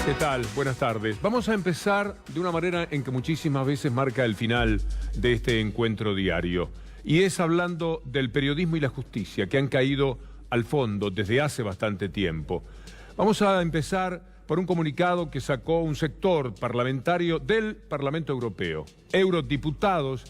¿Qué tal? Buenas tardes. Vamos a empezar de una manera en que muchísimas veces marca el final de este encuentro diario. Y es hablando del periodismo y la justicia, que han caído al fondo desde hace bastante tiempo. Vamos a empezar por un comunicado que sacó un sector parlamentario del Parlamento Europeo. Eurodiputados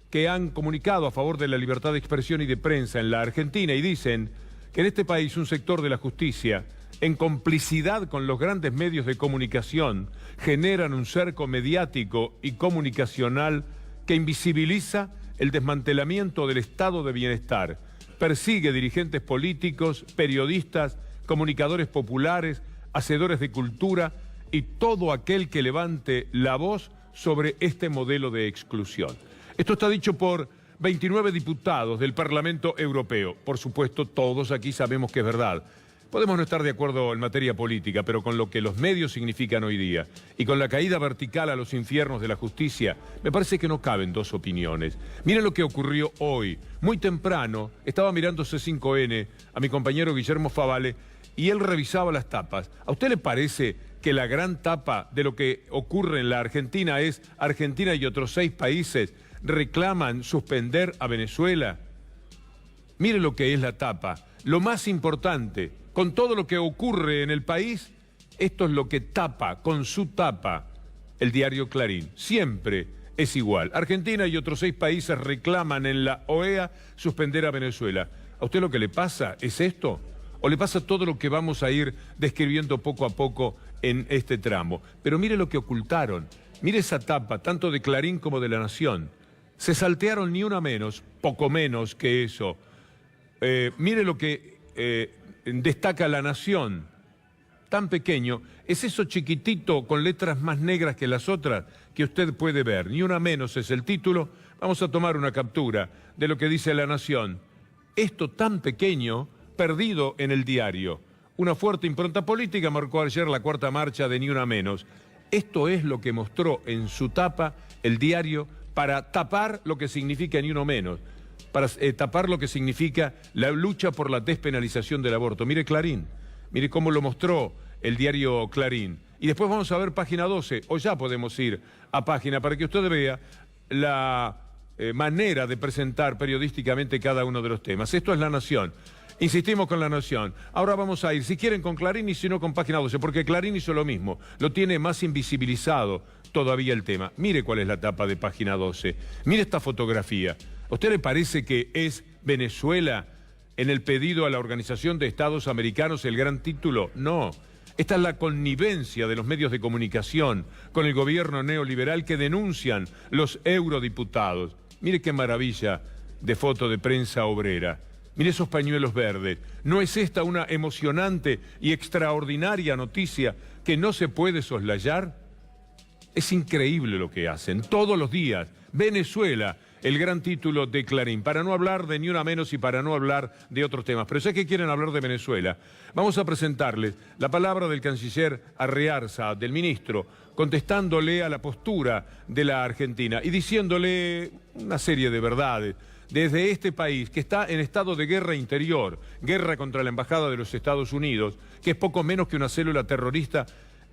que han comunicado a favor de la libertad de expresión y de prensa en la Argentina y dicen que en este país un sector de la justicia, en complicidad con los grandes medios de comunicación, generan un cerco mediático y comunicacional que invisibiliza el desmantelamiento del estado de bienestar, persigue dirigentes políticos, periodistas, comunicadores populares, hacedores de cultura y todo aquel que levante la voz sobre este modelo de exclusión. Esto está dicho por 29 diputados del Parlamento Europeo. Por supuesto, todos aquí sabemos que es verdad. Podemos no estar de acuerdo en materia política, pero con lo que los medios significan hoy día y con la caída vertical a los infiernos de la justicia, me parece que no caben dos opiniones. Miren lo que ocurrió hoy. Muy temprano estaba mirando C5N a mi compañero Guillermo Favale y él revisaba las tapas. ¿A usted le parece que la gran tapa de lo que ocurre en la Argentina es Argentina y otros 6 países reclaman suspender a Venezuela? Mire lo que es la tapa. Lo más importante, con todo lo que ocurre en el país, esto es lo que tapa, con su tapa, el diario Clarín. Siempre es igual. Argentina y otros 6 países reclaman en la OEA suspender a Venezuela. ¿A usted lo que le pasa es esto? ¿O le pasa todo lo que vamos a ir describiendo poco a poco en este tramo? Pero mire lo que ocultaron. Mire esa tapa, tanto de Clarín como de La Nación. Se saltearon ni una menos, poco menos que eso. Mire lo que destaca La Nación, tan pequeño, es eso chiquitito con letras más negras que las otras que usted puede ver, ni una menos es el título. Vamos a tomar una captura de lo que dice La Nación. Esto tan pequeño, perdido en el diario. Una fuerte impronta política marcó ayer la 4ª marcha de Ni Una Menos. Esto es lo que mostró en su tapa el diario para tapar lo que significa Ni Uno Menos, para tapar lo que significa la lucha por la despenalización del aborto. Mire Clarín, mire cómo lo mostró el diario Clarín. Y después vamos a ver página 12, o ya podemos ir a página, para que usted vea la manera de presentar periodísticamente cada uno de los temas. Esto es La Nación. Insistimos con La Nación. Ahora vamos a ir, si quieren, con Clarín y si no con página 12, porque Clarín hizo lo mismo. Lo tiene más invisibilizado todavía el tema. Mire cuál es la tapa de página 12. Mire esta fotografía. ¿A usted le parece que es Venezuela en el pedido a la Organización de Estados Americanos el gran título? No. Esta es la connivencia de los medios de comunicación con el gobierno neoliberal que denuncian los eurodiputados. Mire qué maravilla de foto de prensa obrera. Mire esos pañuelos verdes. ¿No es esta una emocionante y extraordinaria noticia que no se puede soslayar? Es increíble lo que hacen todos los días. Venezuela, el gran título de Clarín, para no hablar de Ni Una Menos y para no hablar de otros temas. Pero sé que quieren hablar de Venezuela. Vamos a presentarles la palabra del canciller Arriarza, del ministro, contestándole a la postura de la Argentina y diciéndole una serie de verdades. Desde este país, que está en estado de guerra interior, guerra contra la Embajada de los Estados Unidos, que es poco menos que una célula terrorista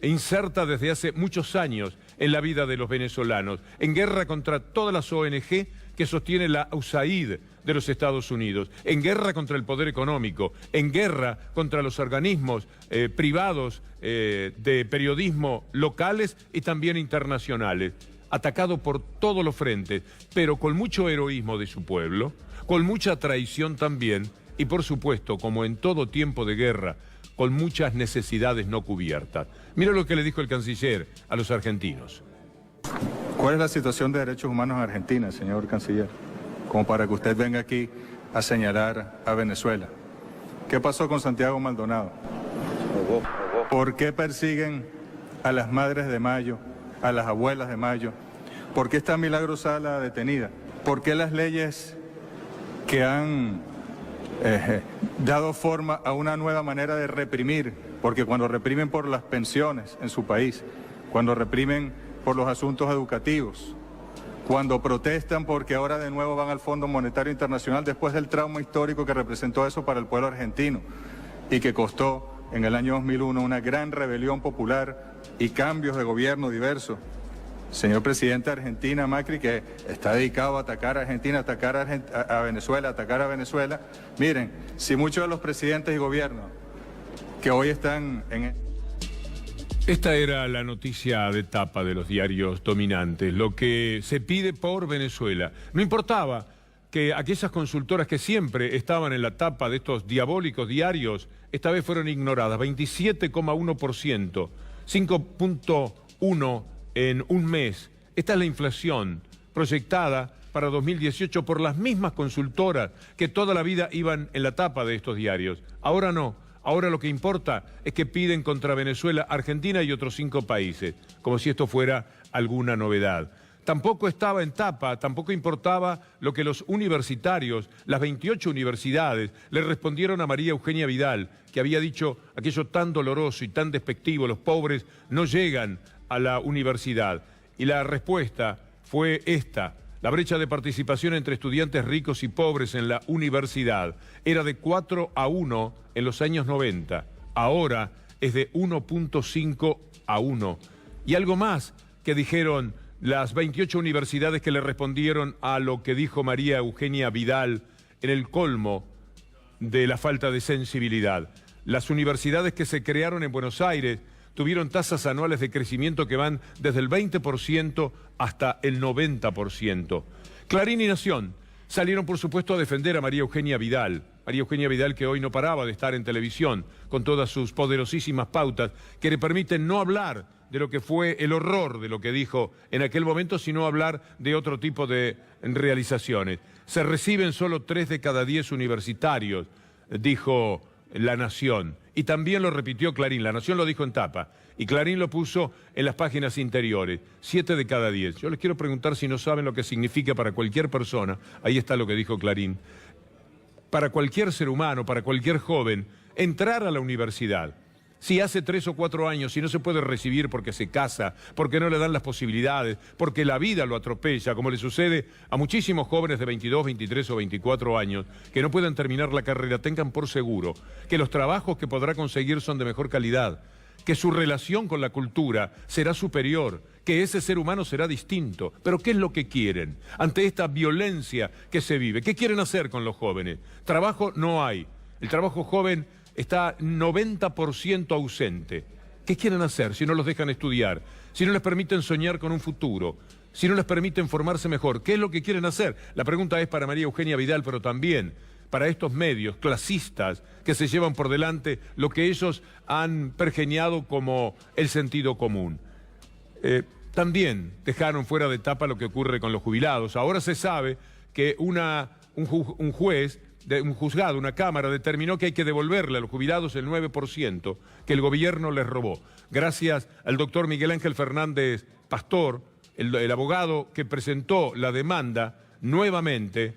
inserta desde hace muchos años en la vida de los venezolanos, en guerra contra todas las ONG que sostiene la USAID de los Estados Unidos, en guerra contra el poder económico, en guerra contra los organismos privados de periodismo locales y también internacionales. Atacado por todos los frentes, pero con mucho heroísmo de su pueblo, con mucha traición también, y por supuesto, como en todo tiempo de guerra, con muchas necesidades no cubiertas. Mira lo que le dijo el canciller a los argentinos. ¿Cuál es la situación de derechos humanos en Argentina, señor canciller? Como para que usted venga aquí a señalar a Venezuela. ¿Qué pasó con Santiago Maldonado? ¿Por qué persiguen a las madres de Mayo, a las abuelas de Mayo? ¿Por qué está Milagro Sala detenida? ¿Por qué las leyes que han dado forma a una nueva manera de reprimir? Porque cuando reprimen por las pensiones en su país, cuando reprimen por los asuntos educativos, cuando protestan porque ahora de nuevo van al Fondo Monetario Internacional después del trauma histórico que representó eso para el pueblo argentino y que costó en el año 2001 una gran rebelión popular y cambios de gobierno diversos. Señor presidente de Argentina, Macri, que está dedicado a atacar a Argentina, atacar a Venezuela, atacar a Venezuela. Miren, si muchos de los presidentes y gobiernos que hoy están en... Esta era la noticia de tapa de los diarios dominantes, lo que se pide por Venezuela. No importaba que aquellas consultoras que siempre estaban en la tapa de estos diabólicos diarios, esta vez fueron ignoradas, 27,1%, 5,1% en un mes. Esta es la inflación proyectada para 2018 por las mismas consultoras que toda la vida iban en la tapa de estos diarios. Ahora no. Ahora lo que importa es que piden contra Venezuela, Argentina y otros 5 países, como si esto fuera alguna novedad. Tampoco estaba en tapa, tampoco importaba lo que los universitarios, las 28 universidades, le respondieron a María Eugenia Vidal, que había dicho aquello tan doloroso y tan despectivo: los pobres no llegan a la universidad. Y la respuesta fue esta: la brecha de participación entre estudiantes ricos y pobres en la universidad era de 4-1 en los años 90. Ahora es de 1,5-1. Y algo más que dijeron las 28 universidades que le respondieron a lo que dijo María Eugenia Vidal en el colmo de la falta de sensibilidad. Las universidades que se crearon en Buenos Aires tuvieron tasas anuales de crecimiento que van desde el 20% hasta el 90%. Clarín y Nación salieron, por supuesto, a defender a María Eugenia Vidal. María Eugenia Vidal, que hoy no paraba de estar en televisión con todas sus poderosísimas pautas que le permiten no hablar de lo que fue el horror de lo que dijo en aquel momento, sino hablar de otro tipo de realizaciones. Se reciben solo 3 de cada 10 universitarios, dijo La Nación. Y también lo repitió Clarín. La Nación lo dijo en tapa y Clarín lo puso en las páginas interiores. 7 de cada 10. Yo les quiero preguntar si no saben lo que significa para cualquier persona. Ahí está lo que dijo Clarín. Para cualquier ser humano, para cualquier joven, entrar a la universidad. Si hace 3 o 4 años, si no se puede recibir porque se casa, porque no le dan las posibilidades, porque la vida lo atropella, como le sucede a muchísimos jóvenes de 22, 23 o 24 años que no pueden terminar la carrera, tengan por seguro que los trabajos que podrá conseguir son de mejor calidad, que su relación con la cultura será superior, que ese ser humano será distinto. Pero ¿qué es lo que quieren ante esta violencia que se vive? ¿Qué quieren hacer con los jóvenes? Trabajo no hay. El trabajo joven está 90% ausente. ¿Qué quieren hacer si no los dejan estudiar? Si no les permiten soñar con un futuro, si no les permiten formarse mejor. ¿Qué es lo que quieren hacer? La pregunta es para María Eugenia Vidal, pero también para estos medios clasistas que se llevan por delante lo que ellos han pergeñado como el sentido común. También dejaron fuera de tapa lo que ocurre con los jubilados. Ahora se sabe que un juzgado, una cámara, determinó que hay que devolverle a los jubilados el 9% que el gobierno les robó. Gracias al doctor Miguel Ángel Fernández Pastor, el abogado que presentó la demanda, nuevamente,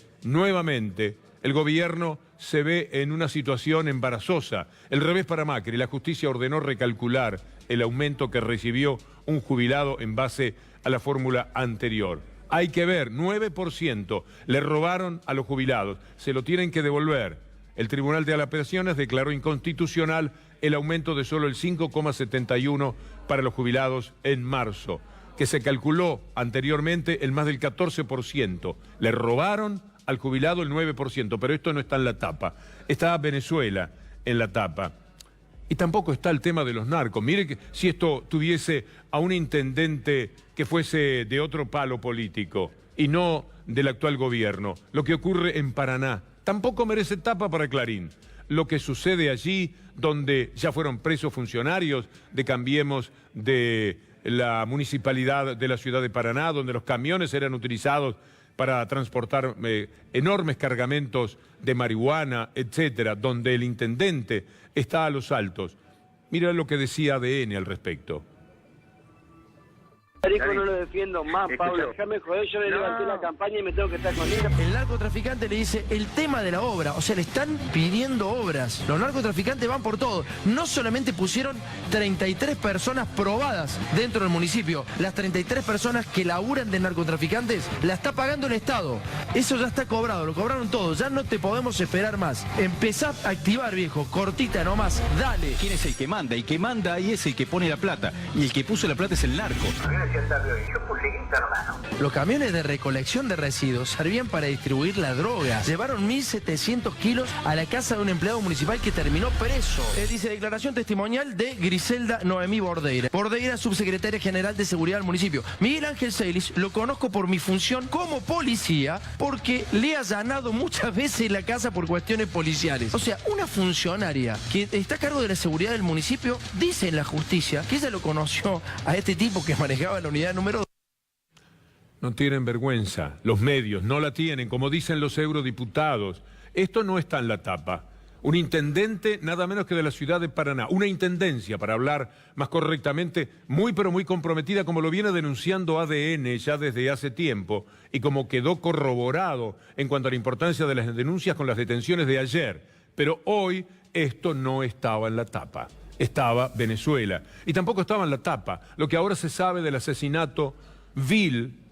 el gobierno se ve en una situación embarazosa. El revés para Macri. La justicia ordenó recalcular el aumento que recibió un jubilado en base a la fórmula anterior. Hay que ver, 9% le robaron a los jubilados, se lo tienen que devolver. El Tribunal de Apelaciones declaró inconstitucional el aumento de solo el 5,71% para los jubilados en marzo, que se calculó anteriormente el más del 14%. Le robaron al jubilado el 9%, pero esto no está en la tapa. Está Venezuela en la tapa. Y tampoco está el tema de los narcos. Mire que si esto tuviese a un intendente que fuese de otro palo político y no del actual gobierno, lo que ocurre en Paraná tampoco merece tapa para Clarín. Lo que sucede allí, donde ya fueron presos funcionarios de Cambiemos de la municipalidad de la ciudad de Paraná, donde los camiones eran utilizados para transportar enormes cargamentos de marihuana, etcétera, donde el intendente está a los altos. Mira lo que decía ADN al respecto. No lo defiendo más, Pablo. Déjame joder, yo le levanté la campaña y me tengo que estar con ella. El narcotraficante le dice el tema de la obra, o sea, le están pidiendo obras. Los narcotraficantes van por todo. No solamente pusieron 33 personas probadas dentro del municipio, las 33 personas que laburan de narcotraficantes la está pagando el Estado. Eso ya está cobrado, lo cobraron todo, ya no te podemos esperar más. Empezá a activar, viejo, cortita nomás, dale. ¿Quién es el que manda? El que manda ahí es el que pone la plata. Y el que puso la plata es el narco. Los camiones de recolección de residuos servían para distribuir la droga. Llevaron 1.700 kilos a la casa de un empleado municipal que terminó preso. Dice declaración testimonial de Griselda Noemí Bordeira. Bordeira, subsecretaria general de Seguridad del municipio. Miguel Ángel Celis lo conozco por mi función como policía porque le he allanado muchas veces la casa por cuestiones policiales. O sea, una funcionaria que está a cargo de la seguridad del municipio dice en la justicia que ella lo conoció a este tipo que manejaba la unidad número 2. No tienen vergüenza, los medios no la tienen, como dicen los eurodiputados. Esto no está en la tapa. Un intendente, nada menos que de la ciudad de Paraná, una intendencia, para hablar más correctamente, muy pero muy comprometida, como lo viene denunciando ADN ya desde hace tiempo, y como quedó corroborado en cuanto a la importancia de las denuncias con las detenciones de ayer. Pero hoy esto no estaba en la tapa, estaba Venezuela. Y tampoco estaba en la tapa lo que ahora se sabe del asesinato vil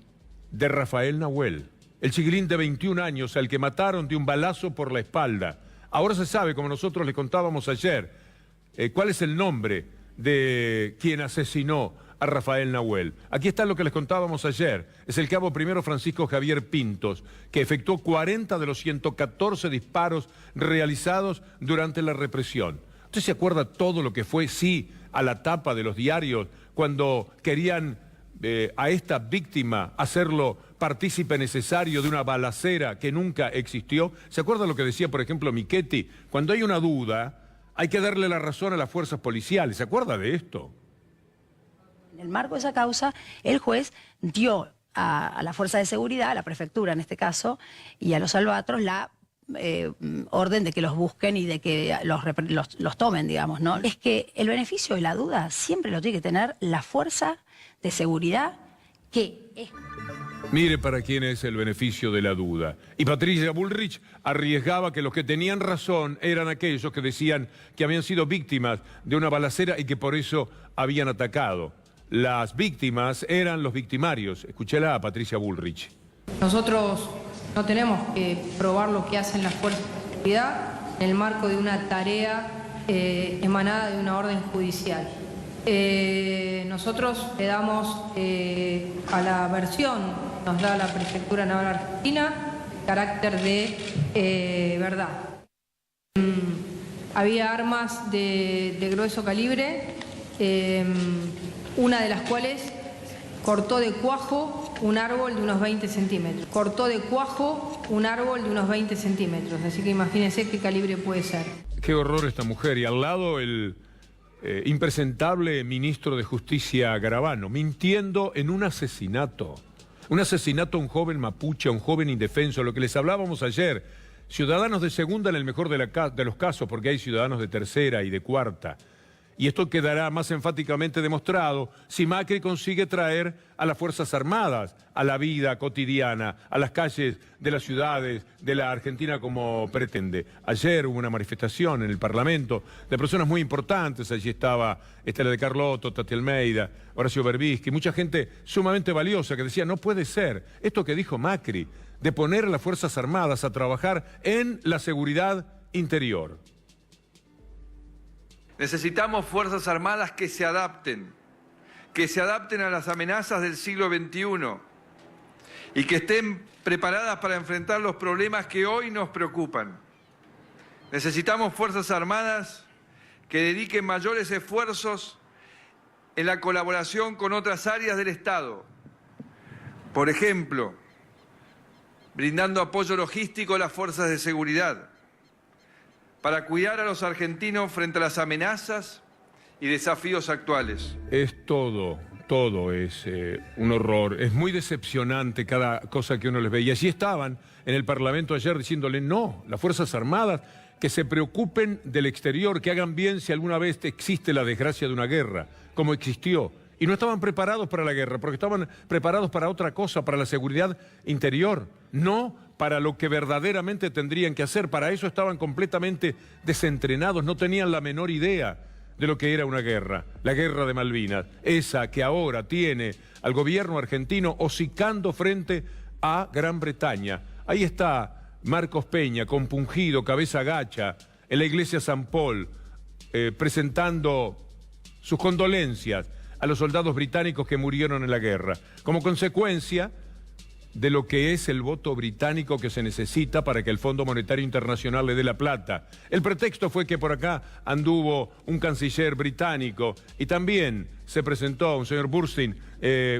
de Rafael Nahuel, el chiquilín de 21 años al que mataron de un balazo por la espalda. Ahora se sabe, como nosotros le contábamos ayer, cuál es el nombre de quien asesinó a Rafael Nahuel. Aquí está lo que les contábamos ayer. Es el cabo primero Francisco Javier Pintos, que efectuó 40 de los 114 disparos realizados durante la represión. ¿Usted se acuerda todo lo que fue, sí, a la tapa de los diarios cuando querían a esta víctima hacerlo partícipe necesario de una balacera que nunca existió? ¿Se acuerda lo que decía, por ejemplo, Michetti? Cuando hay una duda, hay que darle la razón a las fuerzas policiales. ¿Se acuerda de esto? En el marco de esa causa, el juez dio a la fuerza de seguridad, a la prefectura en este caso, y a los albatros la orden de que los busquen y de que los tomen, digamos, ¿no? Es que el beneficio de la duda siempre lo tiene que tener la fuerza de seguridad que es... Mire para quién es el beneficio de la duda. Y Patricia Bullrich arriesgaba que los que tenían razón eran aquellos que decían que habían sido víctimas de una balacera y que por eso habían atacado. Las víctimas eran los victimarios. Escúchela a Patricia Bullrich. Nosotros no tenemos que probar lo que hacen las fuerzas de seguridad en el marco de una tarea emanada de una orden judicial. Nosotros le damos a la versión, nos da la Prefectura Naval Argentina, carácter de verdad. Había armas de grueso calibre, una de las cuales cortó de cuajo un árbol de unos 20 centímetros. Cortó de cuajo un árbol de unos 20 centímetros, así que imagínense qué calibre puede ser. Qué horror esta mujer. Y al lado el impresentable ministro de Justicia Garabano, mintiendo en un asesinato. Un asesinato a un joven mapuche, a un joven indefenso, lo que les hablábamos ayer. Ciudadanos de segunda en el mejor de los casos, porque hay ciudadanos de tercera y de cuarta. Y esto quedará más enfáticamente demostrado si Macri consigue traer a las Fuerzas Armadas a la vida cotidiana, a las calles de las ciudades de la Argentina como pretende. Ayer hubo una manifestación en el Parlamento de personas muy importantes. Allí estaba Estela de Carlotto, Tati Almeida, Horacio Berbisky, mucha gente sumamente valiosa que decía, no puede ser esto que dijo Macri, de poner a las Fuerzas Armadas a trabajar en la seguridad interior. Necesitamos Fuerzas Armadas que se adapten a las amenazas del siglo XXI y que estén preparadas para enfrentar los problemas que hoy nos preocupan. Necesitamos Fuerzas Armadas que dediquen mayores esfuerzos en la colaboración con otras áreas del Estado. Por ejemplo, brindando apoyo logístico a las fuerzas de seguridad, para cuidar a los argentinos frente a las amenazas y desafíos actuales. Es todo es un horror. Es muy decepcionante cada cosa que uno les ve. Y allí estaban en el Parlamento ayer diciéndole, no, las Fuerzas Armadas que se preocupen del exterior, que hagan bien si alguna vez existe la desgracia de una guerra, como existió Y no estaban preparados para la guerra, porque estaban preparados para otra cosa, para la seguridad interior, no para lo que verdaderamente tendrían que hacer. Para eso estaban completamente desentrenados, no tenían la menor idea de lo que era una guerra, la guerra de Malvinas, esa que ahora tiene al gobierno argentino hocicando frente a Gran Bretaña. Ahí está Marcos Peña, compungido, cabeza gacha, en la iglesia San Paul, presentando sus condolencias a los soldados británicos que murieron en la guerra, como consecuencia de lo que es el voto británico que se necesita para que el Fondo Monetario Internacional le dé la plata. El pretexto fue que por acá anduvo un canciller británico y también se presentó un señor Burstein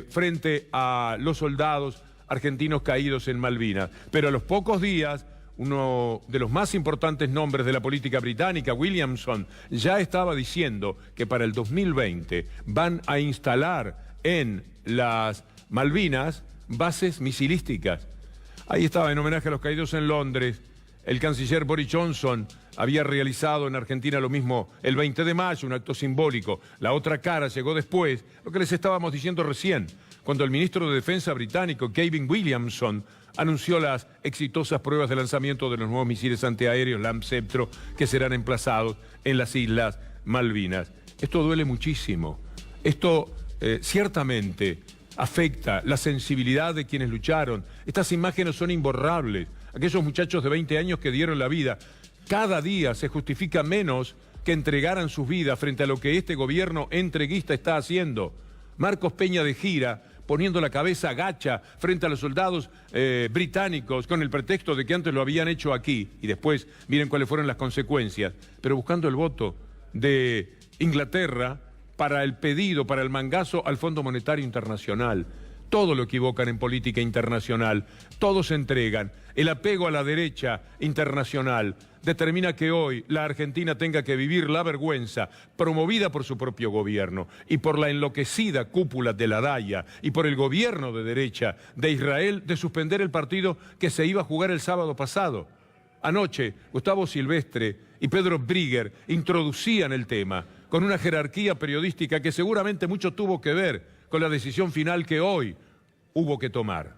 frente a los soldados argentinos caídos en Malvinas. Pero a los pocos días, uno de los más importantes nombres de la política británica, Williamson, ya estaba diciendo que para el 2020 van a instalar en las Malvinas bases misilísticas. Ahí estaba, en homenaje a los caídos en Londres. El canciller Boris Johnson había realizado en Argentina lo mismo el 20 de mayo, un acto simbólico. La otra cara llegó después, lo que les estábamos diciendo recién, cuando el ministro de Defensa británico, Gavin Williamson, anunció las exitosas pruebas de lanzamiento de los nuevos misiles antiaéreos Lambda que serán emplazados en las Islas Malvinas. Esto duele muchísimo. Esto ciertamente afecta la sensibilidad de quienes lucharon. Estas imágenes son imborrables. Aquellos muchachos de 20 años que dieron la vida, cada día se justifica menos que entregaran sus vidas frente a lo que este gobierno entreguista está haciendo. Marcos Peña de gira, poniendo la cabeza gacha frente a los soldados británicos con el pretexto de que antes lo habían hecho aquí y después miren cuáles fueron las consecuencias, pero buscando el voto de Inglaterra para el pedido, para el mangazo al Fondo Monetario Internacional. Todo lo equivocan en política internacional, todos se entregan. El apego a la derecha internacional determina que hoy la Argentina tenga que vivir la vergüenza promovida por su propio gobierno y por la enloquecida cúpula de la Daya y por el gobierno de derecha de Israel de suspender el partido que se iba a jugar el sábado pasado. Anoche, Gustavo Silvestre y Pedro Brigger introducían el tema con una jerarquía periodística que seguramente mucho tuvo que ver con la decisión final que hoy hubo que tomar.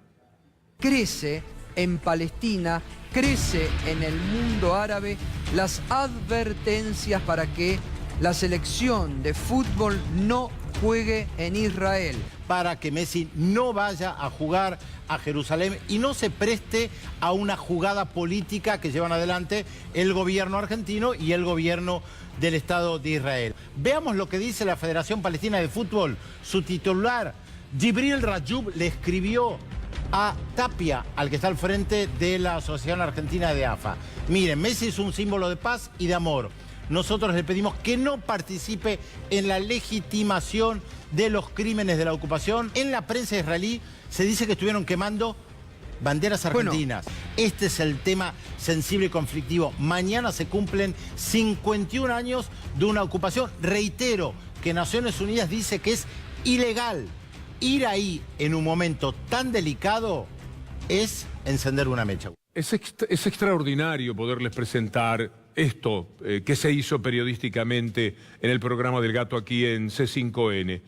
Crece en Palestina, crece en el mundo árabe las advertencias para que la selección de fútbol no juegue en Israel. Para que Messi no vaya a jugar a Jerusalén y no se preste a una jugada política que llevan adelante el gobierno argentino y el gobierno del Estado de Israel. Veamos lo que dice la Federación Palestina de Fútbol. Su titular, Jibril Rajoub, le escribió a Tapia, al que está al frente de la Asociación Argentina de AFA. Miren, Messi es un símbolo de paz y de amor. Nosotros le pedimos que no participe en la legitimación de los crímenes de la ocupación. En la prensa israelí se dice que estuvieron quemando banderas argentinas. Bueno, este es el tema sensible y conflictivo. Mañana se cumplen 51 años de una ocupación. Reitero que Naciones Unidas dice que es ilegal. Ir ahí en un momento tan delicado es encender una mecha. Es extraordinario poderles presentar esto que se hizo periodísticamente en el programa del Gato aquí en C5N,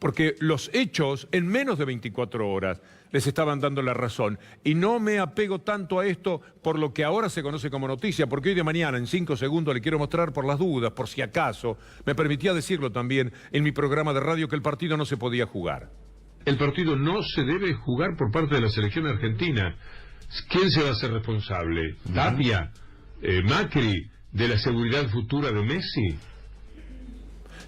porque los hechos en menos de 24 horas les estaban dando la razón. Y no me apego tanto a esto por lo que ahora se conoce como noticia, porque hoy de mañana, en 5 segundos, le quiero mostrar por las dudas, por si acaso, me permitía decirlo también en mi programa de radio, que el partido no se podía jugar. El partido no se debe jugar por parte de la selección argentina. ¿Quién se va a hacer responsable? ¿Tapia? ¿Macri? ¿De la seguridad futura de Messi?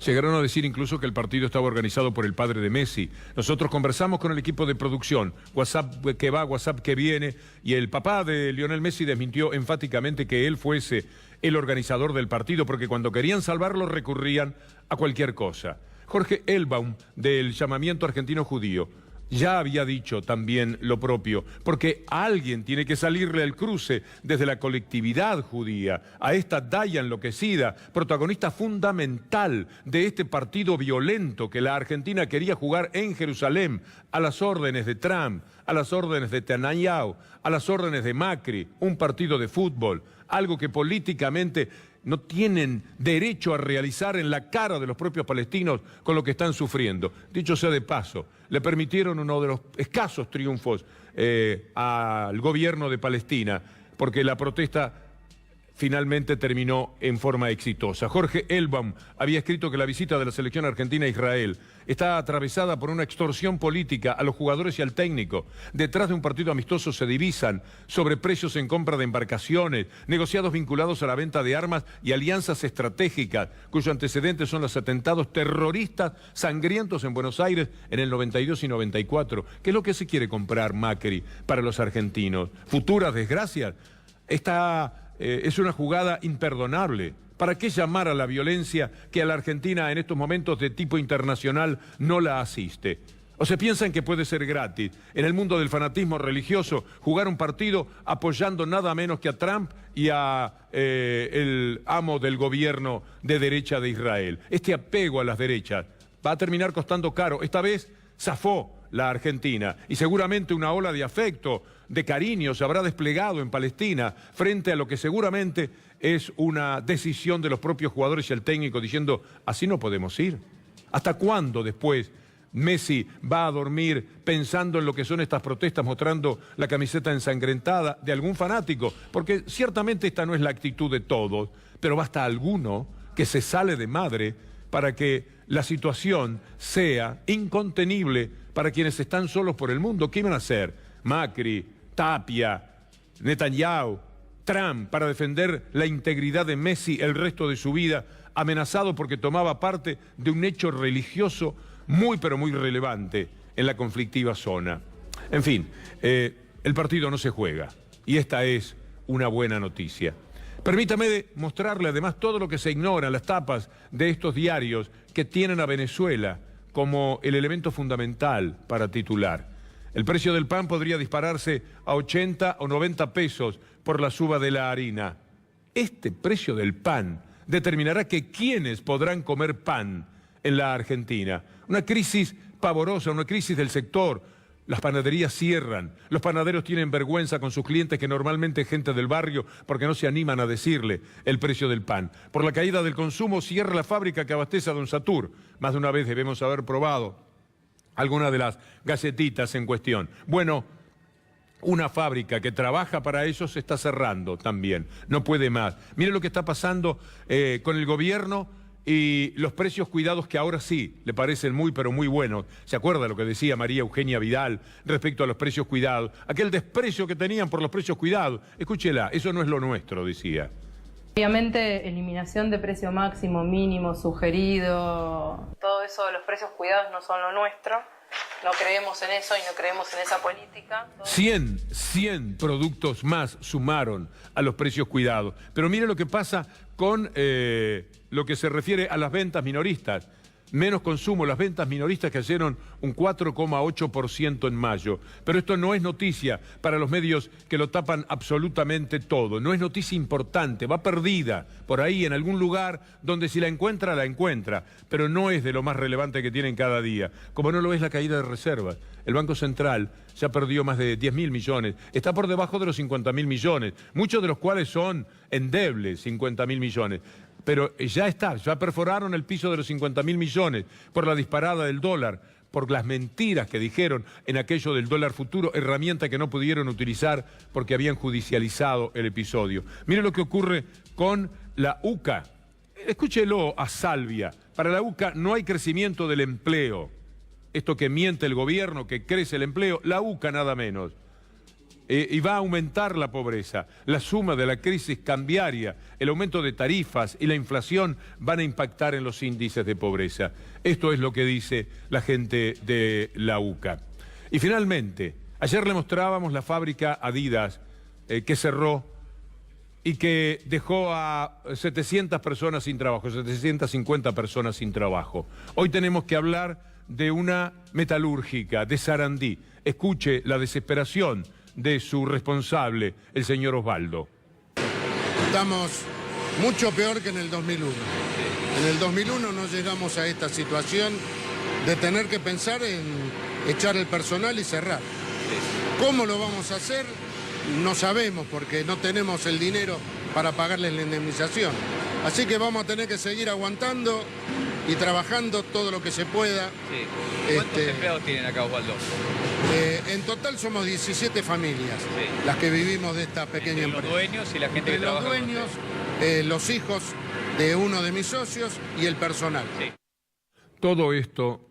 Llegaron a decir incluso que el partido estaba organizado por el padre de Messi. Nosotros conversamos con el equipo de producción, WhatsApp que va, WhatsApp que viene, y el papá de Lionel Messi desmintió enfáticamente que él fuese el organizador del partido, porque cuando querían salvarlo recurrían a cualquier cosa. Jorge Elbaum, del Llamamiento Argentino Judío, ya había dicho también lo propio, porque alguien tiene que salirle al cruce desde la colectividad judía a esta Daya enloquecida, protagonista fundamental de este partido violento que la Argentina quería jugar en Jerusalén, a las órdenes de Trump, a las órdenes de Netanyahu, a las órdenes de Macri, un partido de fútbol, algo que políticamente no tienen derecho a realizar en la cara de los propios palestinos con lo que están sufriendo. Dicho sea de paso, le permitieron uno de los escasos triunfos al gobierno de Palestina, porque la protesta finalmente terminó en forma exitosa. Jorge Elbaum había escrito que la visita de la selección argentina a Israel está atravesada por una extorsión política a los jugadores y al técnico. Detrás de un partido amistoso se divisan sobre precios en compra de embarcaciones, negociados vinculados a la venta de armas y alianzas estratégicas, cuyos antecedentes son los atentados terroristas sangrientos en Buenos Aires en el 92 y 94. ¿Qué es lo que se quiere comprar Macri para los argentinos? ¿Futuras desgracias? Es una jugada imperdonable. ¿Para qué llamar a la violencia que a la Argentina en estos momentos de tipo internacional no la asiste? ¿O se piensan que puede ser gratis en el mundo del fanatismo religioso jugar un partido apoyando nada menos que a Trump y a el amo del gobierno de derecha de Israel? Este apego a las derechas va a terminar costando caro. Esta vez zafó la Argentina y seguramente una ola de afecto, de cariño se habrá desplegado en Palestina frente a lo que seguramente es una decisión de los propios jugadores y el técnico diciendo, así no podemos ir. ¿Hasta cuándo después Messi va a dormir pensando en lo que son estas protestas, mostrando la camiseta ensangrentada de algún fanático? Porque ciertamente esta no es la actitud de todos, pero basta alguno que se sale de madre para que la situación sea incontenible para quienes están solos por el mundo. ¿Qué iban a hacer? Macri, Tapia, Netanyahu, Trump, para defender la integridad de Messi el resto de su vida, amenazado porque tomaba parte de un hecho religioso muy pero muy relevante en la conflictiva zona. En fin, el partido no se juega y esta es una buena noticia. Permítame mostrarle además todo lo que se ignora en las tapas de estos diarios que tienen a Venezuela como el elemento fundamental para titular. El precio del pan podría dispararse a 80 o 90 pesos por la suba de la harina. Este precio del pan determinará que quiénes podrán comer pan en la Argentina. Una crisis pavorosa, una crisis del sector. Las panaderías cierran, los panaderos tienen vergüenza con sus clientes, que normalmente es gente del barrio, porque no se animan a decirle el precio del pan. Por la caída del consumo cierra la fábrica que abastece a Don Satur. Más de una vez debemos haber probado alguna de las galletitas en cuestión. Bueno, una fábrica que trabaja para ellos se está cerrando también, no puede más. Mire lo que está pasando con el gobierno y los precios cuidados que ahora sí le parecen muy pero muy buenos. ¿Se acuerda lo que decía María Eugenia Vidal respecto a los precios cuidados? Aquel desprecio que tenían por los precios cuidados. Escúchela, eso no es lo nuestro, decía. Obviamente, eliminación de precio máximo, mínimo, sugerido, todo eso de los precios cuidados no son lo nuestro. No creemos en eso y no creemos en esa política. 100 productos más sumaron a los precios cuidados. Pero mire lo que pasa con lo que se refiere a las ventas minoristas. Menos consumo, las ventas minoristas cayeron un 4,8% en mayo. Pero esto no es noticia para los medios que lo tapan absolutamente todo. No es noticia importante, va perdida por ahí en algún lugar donde si la encuentra, la encuentra. Pero no es de lo más relevante que tienen cada día. Como no lo es la caída de reservas. El Banco Central ya perdió más de 10.000 millones. Está por debajo de los 50.000 millones. Muchos de los cuales son endebles, 50.000 millones. Pero ya perforaron el piso de los 50.000 millones por la disparada del dólar, por las mentiras que dijeron en aquello del dólar futuro, herramienta que no pudieron utilizar porque habían judicializado el episodio. Mire lo que ocurre con la UCA. Escúchelo a Salvia. Para la UCA no hay crecimiento del empleo. Esto que miente el gobierno, que crece el empleo, la UCA nada menos. Y va a aumentar la pobreza. La suma de la crisis cambiaria, el aumento de tarifas y la inflación van a impactar en los índices de pobreza. Esto es lo que dice la gente de la UCA. Y finalmente, ayer le mostrábamos la fábrica Adidas que cerró y que dejó a 700 personas sin trabajo, 750 personas sin trabajo. Hoy tenemos que hablar de una metalúrgica de Sarandí. Escuche la desesperación de su responsable, el señor Osvaldo. Estamos mucho peor que en el 2001. En el 2001 no llegamos a esta situación de tener que pensar en echar el personal y cerrar. ¿Cómo lo vamos a hacer? No sabemos porque no tenemos el dinero para pagarles la indemnización. Así que vamos a tener que seguir aguantando y trabajando todo lo que se pueda. Sí. ¿Cuántos empleados tienen acá, Osvaldo? En total somos 17 familias las que vivimos de esta pequeña empresa. Los dueños y la gente que trabaja. Los dueños, los hijos de uno de mis socios y el personal. Sí. Todo esto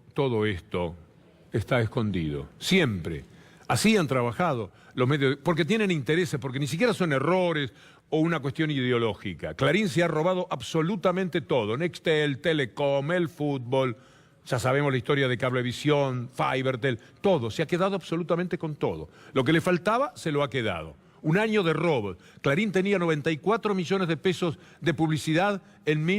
está escondido. Siempre. Así han trabajado los medios, porque tienen intereses, porque ni siquiera son errores o una cuestión ideológica. Clarín se ha robado absolutamente todo. Nextel, Telecom, el fútbol, ya sabemos la historia de Cablevisión, Fibertel, todo. Se ha quedado absolutamente con todo. Lo que le faltaba, se lo ha quedado. Un año de robo. Clarín tenía 94 millones de pesos de publicidad en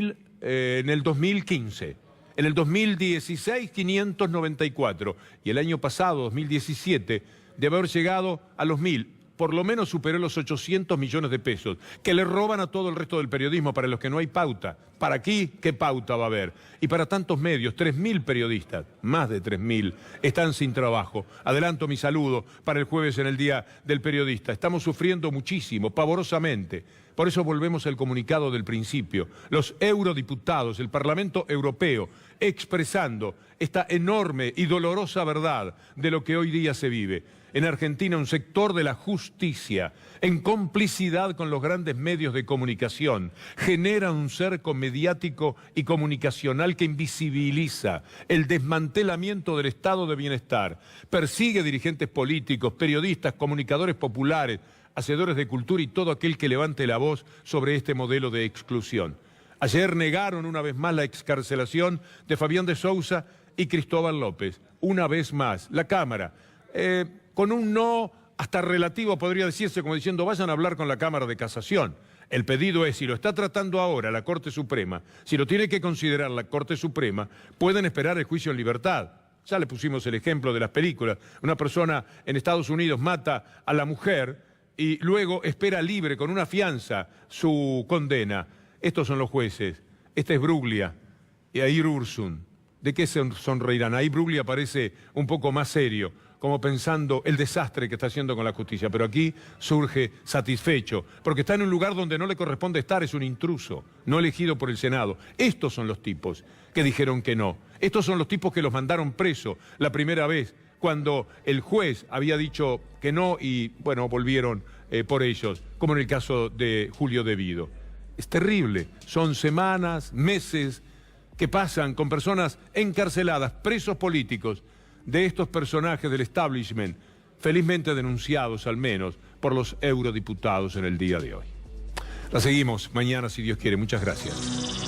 el 2015. En el 2016, 594. Y el año pasado, 2017, de haber llegado a los 1.000, por lo menos superó los 800 millones de pesos, que le roban a todo el resto del periodismo, para los que no hay pauta. Para aquí, ¿qué pauta va a haber? Y para tantos medios, 3.000 periodistas, más de 3.000, están sin trabajo. Adelanto mi saludo para el jueves en el Día del Periodista. Estamos sufriendo muchísimo, pavorosamente. Por eso volvemos al comunicado del principio. Los eurodiputados, el Parlamento Europeo, expresando esta enorme y dolorosa verdad de lo que hoy día se vive. En Argentina, un sector de la justicia, en complicidad con los grandes medios de comunicación, genera un cerco mediático y comunicacional que invisibiliza el desmantelamiento del estado de bienestar, persigue dirigentes políticos, periodistas, comunicadores populares, hacedores de cultura y todo aquel que levante la voz sobre este modelo de exclusión. Ayer negaron una vez más la excarcelación de Fabián de Sousa y Cristóbal López. Una vez más, la Cámara, con un no hasta relativo, podría decirse, como diciendo, vayan a hablar con la Cámara de Casación. El pedido es, si lo está tratando ahora la Corte Suprema, si lo tiene que considerar la Corte Suprema, pueden esperar el juicio en libertad. Ya le pusimos el ejemplo de las películas. Una persona en Estados Unidos mata a la mujer y luego espera libre con una fianza su condena. Estos son los jueces. Este es Bruglia y Air Ursun. ¿De qué se sonreirán? Ahí Bruglia parece un poco más serio, como pensando el desastre que está haciendo con la justicia. Pero aquí surge satisfecho, porque está en un lugar donde no le corresponde estar, es un intruso, no elegido por el Senado. Estos son los tipos que dijeron que no. Estos son los tipos que los mandaron preso la primera vez, cuando el juez había dicho que no y, bueno, volvieron por ellos, como en el caso de Julio De Vido. Es terrible, son semanas, meses que pasan con personas encarceladas, presos políticos, de estos personajes del establishment, felizmente denunciados al menos por los eurodiputados en el día de hoy. La seguimos mañana, si Dios quiere. Muchas gracias.